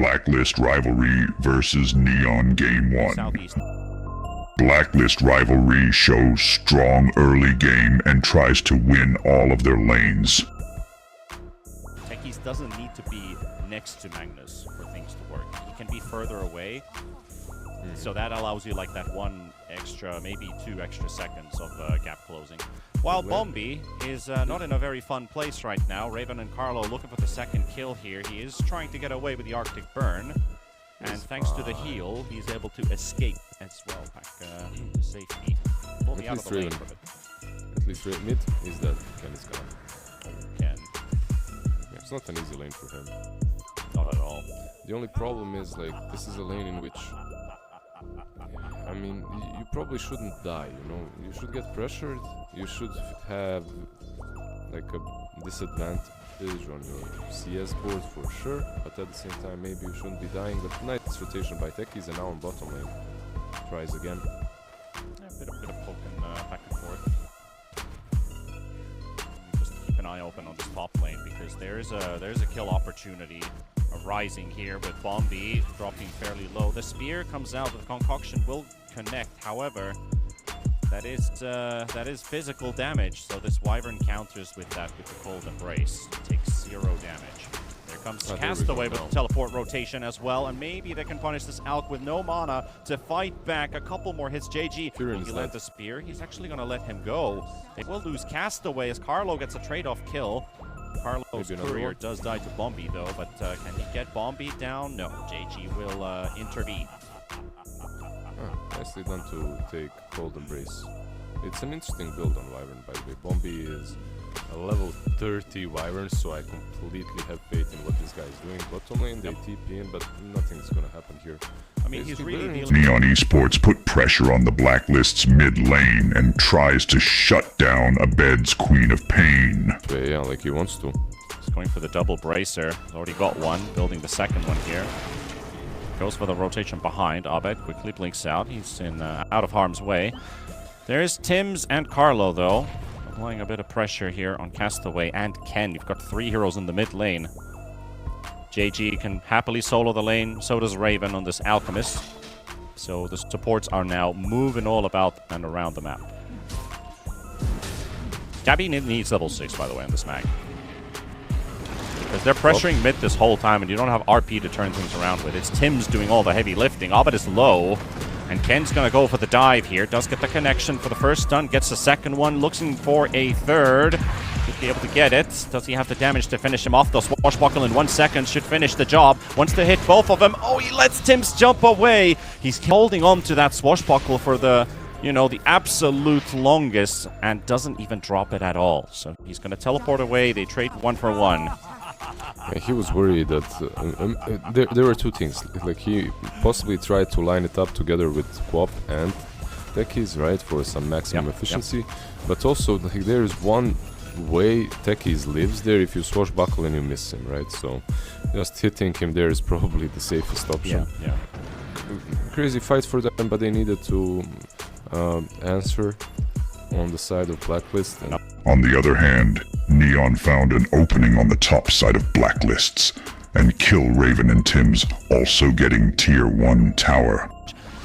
Blacklist Rivalry versus Neon Game 1. Southeast. Blacklist Rivalry shows strong early game and tries to win all of their lanes. Techies doesn't need to be next to Magnus for things to work. He can be further away, so that allows you like that one extra, maybe 2 extra seconds of gap closing. While Bombi is not in a very fun place right now. Raven and Carlo looking for the second kill here. He is trying to get away with the Arctic Burn. And thanks to the heal, he's able to escape as well back to safety. Pull me out of the lane from it. At least mid is that Ken is gone. Ken. Yeah, it's not an easy lane for him. Not at all. The only problem is, like, this is a lane in which, I mean, you probably shouldn't die, you know? You should get pressured, you should have, like, a disadvantage on your CS board for sure, but at the same time, maybe you shouldn't be dying. But nice rotation by Techies, and now on bottom lane. Tries again. Yeah, a bit of poking back and forth. Just keep an eye open on this top lane, because there's a kill opportunity arising here with Bombi dropping fairly low. The spear comes out, the concoction will connect. However, that is physical damage. So this Wyvern counters with that with the cold embrace. It takes 0 damage. There comes Castaway with the teleport rotation as well, and maybe they can punish this Alk with no mana to fight back. A couple more hits. JG, will he land the spear? He's actually going to let him go. They will lose Castaway as Carlo gets a trade-off kill. Carlo's courier does die to Bombi though, but can he get Bombi down? No, JG will intervene. Nicely done to take Cold Embrace. It's an interesting build on Wyvern, by the way. Bombi is a level 30 Wyvern, so I completely have faith in what this guy is doing. Bottom lane, they TP in, but nothing's gonna happen here. I mean, he's really dealing. Neon Esports put pressure on the Blacklist's mid lane and tries to shut down Abed's Queen of Pain. Yeah, like he wants to. He's going for the double bracer. He's already got one, building the second one here. Goes for the rotation behind. Abed quickly blinks out. He's in out of harm's way. There's Tims and Carlo, though, applying a bit of pressure here on Castaway and Ken. You've got 3 heroes in the mid lane. JG can happily solo the lane. So does Raven on this Alchemist. So the supports are now moving all about and around the map. Gabby needs level 6, by the way, on this mag. Because they're pressuring mid this whole time, and you don't have RP to turn things around with. It's Tim's doing all the heavy lifting. Abed is low, and Ken's going to go for the dive here. Does get the connection for the first stun, gets the second one, looking for a third. Should be able to get it. Does he have the damage to finish him off? The swashbuckle in 1 second should finish the job. Wants to hit both of them. Oh, he lets Tim's jump away. He's holding on to that swashbuckle for the, you know, the absolute longest, and doesn't even drop it at all. So he's going to teleport away. They trade 1 for 1. Yeah, he was worried that there were 2 things. Like, he possibly tried to line it up together with Quap and Techies, right, for some maximum efficiency. But also, like, there is one way Techies lives there if you swashbuckle and you miss him, right? So just hitting him there is probably the safest option. Yeah. Crazy fight for them, but they needed to answer on the side of Blacklist. And on the other hand, Neon found an opening on the top side of Blacklists and kill Raven and Tims, also getting tier 1 tower.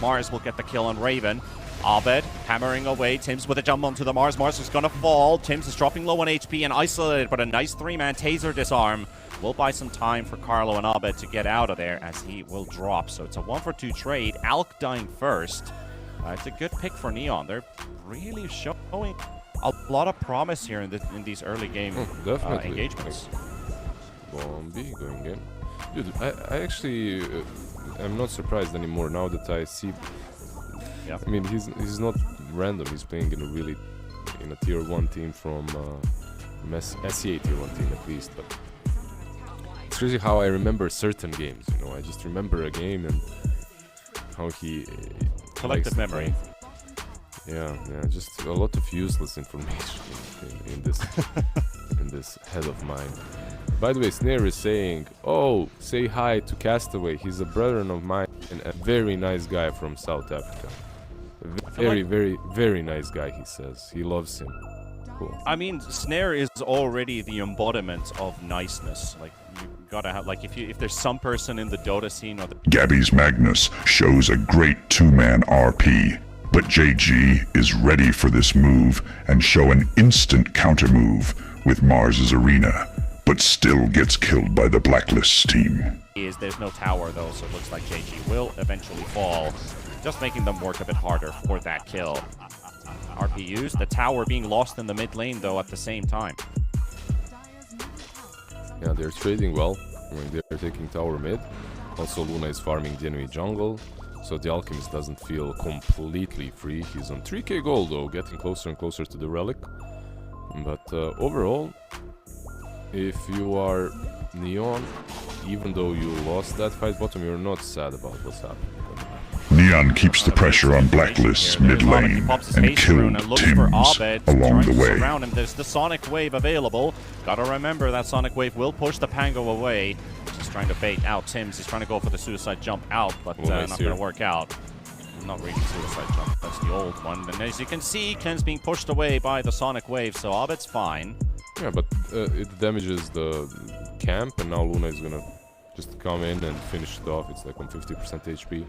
Mars will get the kill on Raven. Abed hammering away. Tims with a jump onto the Mars. Mars is going to fall. Tims is dropping low on HP and isolated, but a nice 3-man taser disarm will buy some time for Carlo and Abed to get out of there as he will drop. So it's a 1 for 2 trade. Alk dying first. It's a good pick for Neon. They're really showing a lot of promise here in these early game engagements. Bombi going in. Dude, I actually am not surprised anymore now that I see. Yeah. I mean, he's not random. He's playing in a tier 1 team from SCA tier 1 team at least. But it's crazy how I remember certain games. You know, I just remember a game and how he collective memory. Yeah, just a lot of useless information in this head of mine. By the way, Snare is saying, "Oh, say hi to Castaway. He's a brother of mine and a very nice guy from South Africa. Very nice guy," he says. He loves him. Cool. I mean, Snare is already the embodiment of niceness. Like, you gotta have, like, if there's some person in the Dota scene or the Gabby's Magnus shows a great two-man RP, but JG is ready for this move and show an instant counter move with Mars's Arena, but still gets killed by the Blacklist team. there's no tower though, so it looks like JG will eventually fall, just making them work a bit harder for that kill. RPUs, the tower being lost in the mid lane though at the same time. Yeah, they're trading well. I mean, they're taking tower mid. Also, Luna is farming the enemy jungle, so the Alchemist doesn't feel completely free. He's on 3k gold though, getting closer and closer to the relic. But overall, if you are Neon, even though you lost that fight bottom, you're not sad about what's happening. Neon keeps the pressure on Blacklist's mid lane and killed Tims along the way. Around him, there's the Sonic Wave available. Gotta remember that Sonic Wave will push the Pango away. He's trying to bait out Tims. He's trying to go for the suicide jump out, but not gonna work out. Not really suicide jump, that's the old one. And as you can see, Ken's being pushed away by the Sonic Wave, so Abed's fine. Yeah, but it damages the camp, and now Luna is gonna just come in and finish it off. It's like on 50% HP.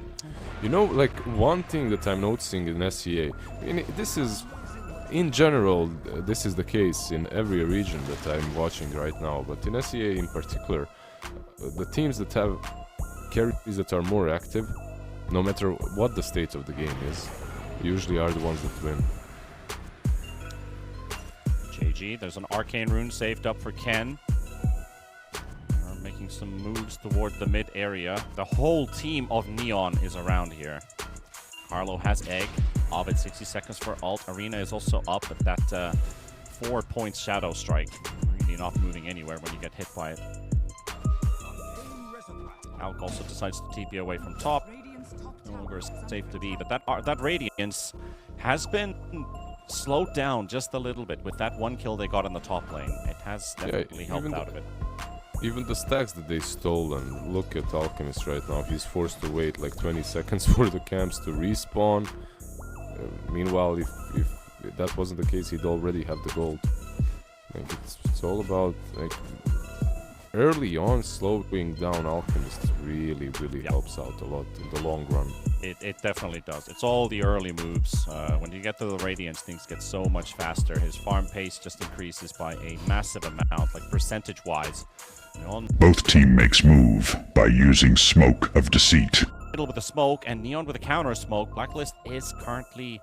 You know, like one thing that I'm noticing in SEA, this is, in general, this is the case in every region that I'm watching right now, but in SEA in particular, the teams that have carries that are more active, no matter what the state of the game is, usually are the ones that win. JG, there's an Arcane Rune saved up for Ken. Making some moves toward the mid area. The whole team of Neon is around here. Carlo has Egg. Ovid 60 seconds for ult. Arena is also up at that 4 points Shadow Strike. Really not moving anywhere when you get hit by it. Alk also decides to TP away from top. No longer safe to be, but that Radiance has been slowed down just a little bit with that one kill they got in the top lane. It has definitely helped out of it. Even the stacks that they stole, and look at Alchemist right now, he's forced to wait like 20 seconds for the camps to respawn. Meanwhile, if that wasn't the case, he'd already have the gold. Like, it's all about, like, early on, slowing down Alchemist really helps out a lot in the long run. It definitely does. It's all the early moves. When you get to the Radiance, things get so much faster. His farm pace just increases by a massive amount, like percentage-wise. Both team makes move by using Smoke of Deceit. Middle with the smoke and Neon with a counter smoke. Blacklist is currently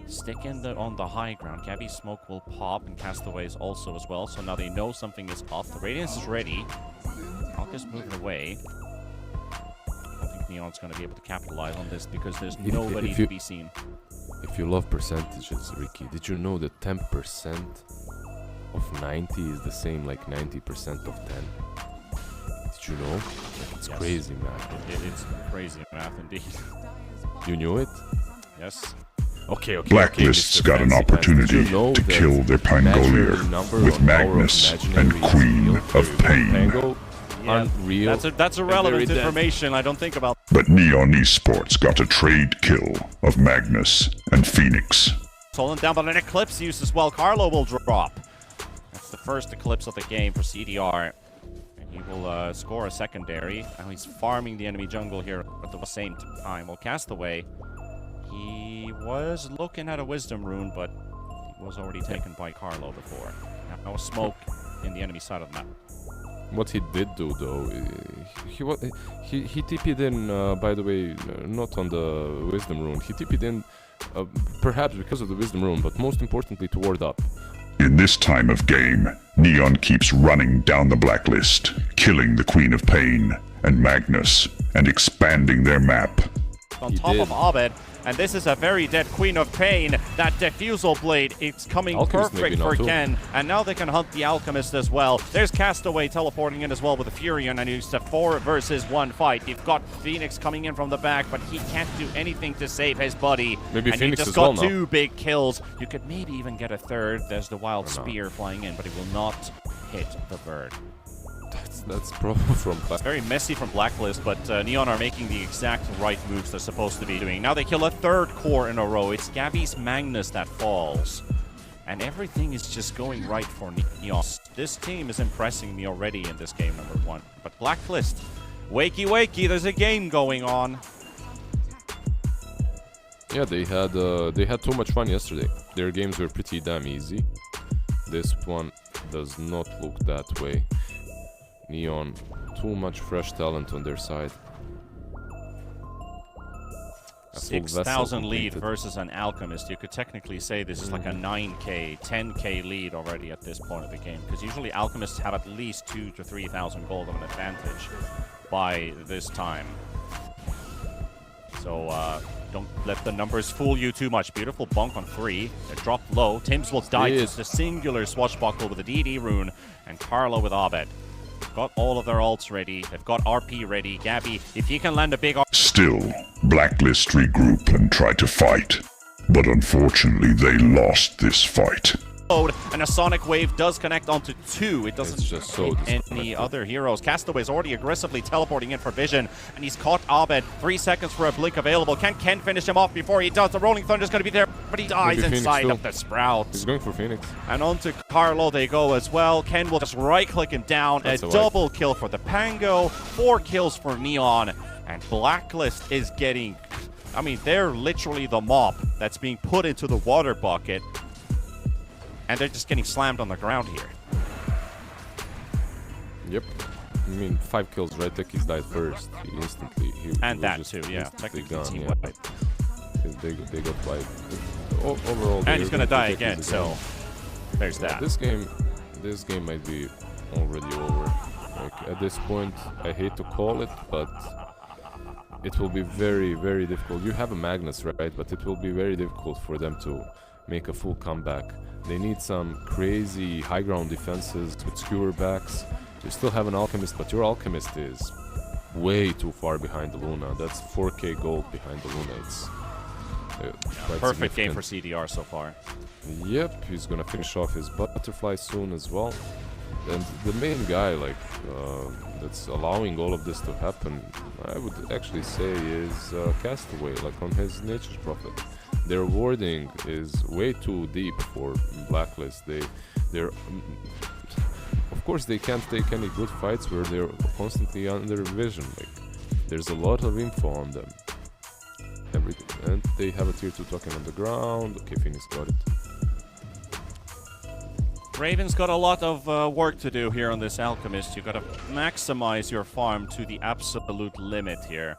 sticking on the high ground. Gabby's smoke will pop and Castaways also as well. So now they know something is up. The Radiance is ready. Alk is moving away. I don't think Neon's going to be able to capitalize on this because there's nobody to be seen. If you love percentages, Ricky, did you know that 10% of 90 is the same like 90% of 10? Did you know? Like, it's crazy math. It's crazy math indeed. You knew it? Yes. Okay. Blacklist's got an opportunity to kill their Pangolier with Magnus and Queen of Pain. Yeah, unreal. That's irrelevant information. I don't think about. But Neon Esports got a trade kill of Magnus and Phoenix. Stolen down, but an Eclipse use as well. Carlo will drop. That's the first Eclipse of the game for CDR. And he will score a secondary. Now he's farming the enemy jungle here at the same time. Well, Castaway, he was looking at a Wisdom Rune, but he was already taken by Carlo before. Now a smoke in the enemy side of the map. What he did do, though, he TP'd in, by the way, not on the Wisdom Rune. He TP'd in, perhaps because of the Wisdom Rune, but most importantly to ward up. In this time of game, Neon keeps running down the Blacklist, killing the Queen of Pain and Magnus, and expanding their map. On top of Abed, and this is a very dead Queen of Pain. That Diffusal Blade, it's coming Alchemist perfect for Ken, and now they can hunt the Alchemist as well. There's Castaway teleporting in as well with the Furion, and it's a 4 versus 1 fight. You've got Phoenix coming in from the back, but he can't do anything to save his buddy. Maybe and Phoenix he just got 2 big kills. You could maybe even get a third. There's the Wild Spear flying in, but it will not hit the bird. That's problem from Blacklist. Very messy from Blacklist, but Neon are making the exact right moves they're supposed to be doing. Now they kill a 3rd core in a row. It's Gabby's Magnus that falls. And everything is just going right for Neon. This team is impressing me already in this game number 1. But Blacklist, wakey wakey, there's a game going on. Yeah, they had too much fun yesterday. Their games were pretty damn easy. This one does not look that way. Neon, too much fresh talent on their side. 6,000 lead versus an Alchemist. You could technically say this is like a 9k, 10k lead already at this point of the game. Because usually Alchemists have at least 2,000 to 3,000 gold of an advantage by this time. So don't let the numbers fool you too much. Beautiful bunk on 3. They drop low. Tims will die. Just a singular swashbuckle with a DD rune. And Carlo with Abed. Got all of their ults ready. They've got RP ready. Gabby, if you can land a big... Still, Blacklist regroup and try to fight. But unfortunately, they lost this fight. And a Sonic Wave does connect onto 2. It doesn't just so hit any other heroes. Castaway's already aggressively teleporting in for vision, and he's caught Abed. 3 seconds for a blink available. Can Ken finish him off before he does? The Rolling Thunder's going to be there, but he dies inside of the Sprout. He's going for Phoenix. And onto Carlo they go as well. Ken will just right-click him down. A double kill for the Pango. 4 kills for Neon. And Blacklist is getting... I mean, they're literally the mop that's being put into the water bucket. And they're just getting slammed on the ground here. Yep. I mean, 5 kills, right? Techies died first. He instantly... And that too, yeah. Technically team wipe. They got wiped. Overall... And he's gonna die again, so... There's that. This game might be already over. Like, at this point, I hate to call it, but... It will be very, very difficult. You have a Magnus, right? But it will be very difficult for them to make a full comeback. They need some crazy high ground defenses with skewer backs. You still have an Alchemist, but your Alchemist is way too far behind the Luna. That's 4k gold behind the Luna. It's perfect game for CDR so far. Yep, he's gonna finish off his butterfly soon as well. And the main guy, like, that's allowing all of this to happen, I would actually say is Castaway, like on his Nature's Prophet. Their warding is way too deep for Blacklist. They're of course they can't take any good fights where they're constantly under vision. Like, there's a lot of info on them. Everything, and they have a tier 2 token on the ground. Okay, Phoenix got it. Raven's got a lot of work to do here on this Alchemist. You gotta maximize your farm to the absolute limit here.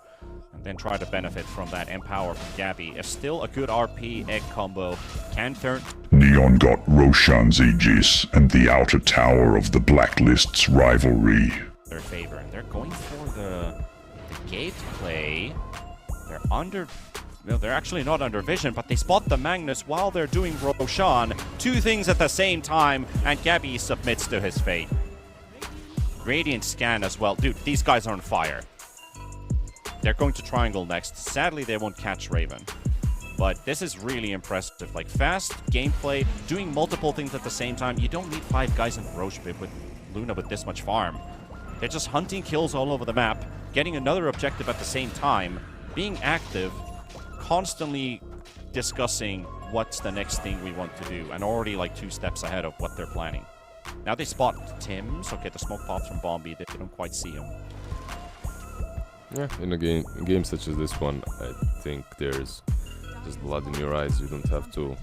And then try to benefit from that Empower from Gabby. If still a good RP egg combo can turn... Neon got Roshan's Aegis and the outer tower of the Blacklist's rivalry. Their favor. And they're going for the gate play. They're under... No, they're actually not under vision, but they spot the Magnus while they're doing Roshan. 2 things at the same time, and Gabby submits to his fate. Radiant scan as well. Dude, these guys are on fire. They're going to triangle next. Sadly, they won't catch Raven. But this is really impressive. Like, fast gameplay, doing multiple things at the same time. You don't need 5 guys in Roche with Luna with this much farm. They're just hunting kills all over the map, getting another objective at the same time, being active, constantly discussing what's the next thing we want to do, and already like 2 steps ahead of what they're planning. Now they spot Tims. Okay, the smoke pops from Bombi. They don't quite see him. Yeah, in a game such as this one, I think there's just blood in your eyes. You don't have to.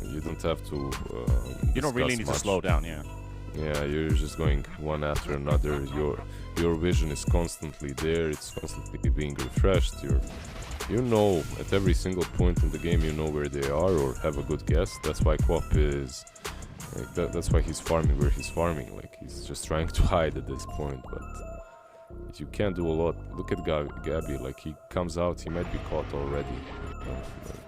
You don't really need to slow down. Yeah. Yeah, you're just going one after another. Your vision is constantly there. It's constantly being refreshed. You know at every single point in the game, you know where they are or have a good guess. That's why Quap is. Like that's why he's farming where he's farming. Like, he's just trying to hide at this point, but. You can't do a lot. Look at Gabby, like, he comes out, he might be caught already. Like,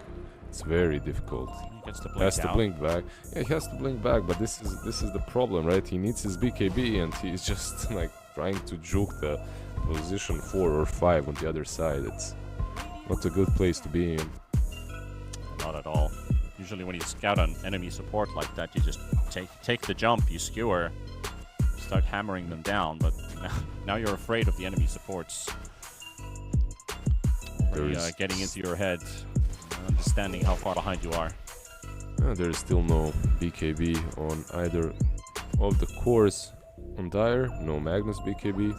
it's very difficult. He has to blink back. Yeah, he has to blink back, but this is the problem, right? He needs his BKB and he's just like trying to juke the position 4 or 5 on the other side. It's not a good place to be in. Not at all. Usually when you scout an enemy support like that, you just take the jump, you skewer, start hammering them down, but now you're afraid of the enemy supports. Already, getting into your head, understanding how far behind you are. There's still no BKB on either of the cores on Dire, no Magnus BKB.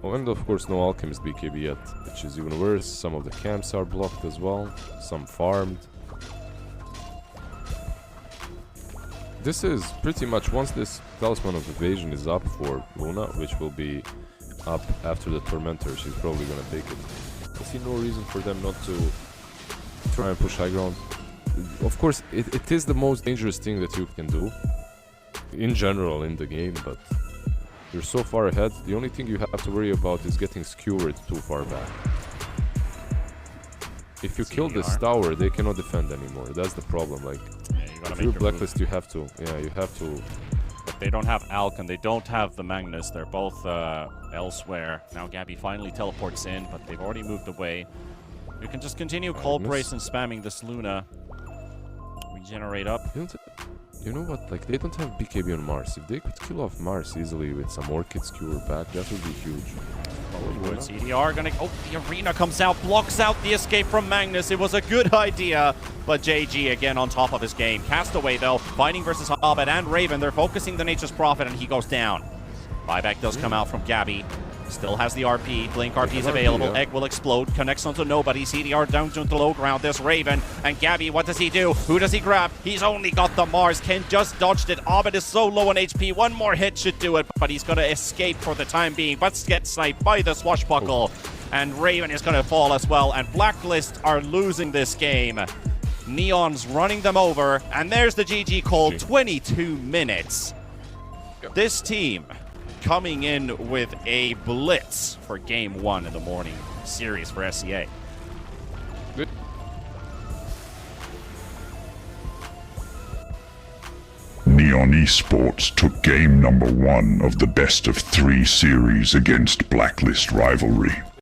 Oh, and of course no Alchemist BKB yet, which is even worse. Some of the camps are blocked as well, some farmed. This is pretty much once this Talisman of Evasion is up for Luna, which will be up after the Tormentor, she's probably gonna take it. I see no reason for them not to try and push high ground. Of course, it is the most dangerous thing that you can do in general in the game, but you're so far ahead, the only thing you have to worry about is getting skewered too far back. If you kill this tower, they cannot defend anymore. That's the problem. Like, if you're Blacklist, you have to. Yeah, you have to. But they don't have Alk and they don't have the Magnus. They're both elsewhere. Now Gabby finally teleports in, but they've already moved away. You can just continue Cold Brace and spamming this Luna. Regenerate up. You know what? Like, they don't have BKB on Mars. If they could kill off Mars easily with some Orchid Skewer back, that would be huge. CDR gonna... Oh, the Arena comes out, blocks out the escape from Magnus. It was a good idea, but JG again on top of his game. Castaway, though, fighting versus Hobbit and Raven. They're focusing the Nature's Prophet, and he goes down. Buyback does come out from Gabby. Still has the RP. Blink RP is available. Yeah. Egg will explode. Connects onto nobody. CDR down to the low ground. There's Raven. And Gabby, what does he do? Who does he grab? He's only got the Mars. Ken just dodged it. Orbit is so low on HP. One more hit should do it. But he's going to escape for the time being. But gets sniped by the Swashbuckle. And Raven is going to fall as well. And Blacklist are losing this game. Neon's running them over. And there's the GG call. 22 minutes. Yep. This team coming in with a blitz for game 1 in the morning series for SCA. Good. Neon Esports took game number 1 of the best of 3 series against Blacklist Rivalry.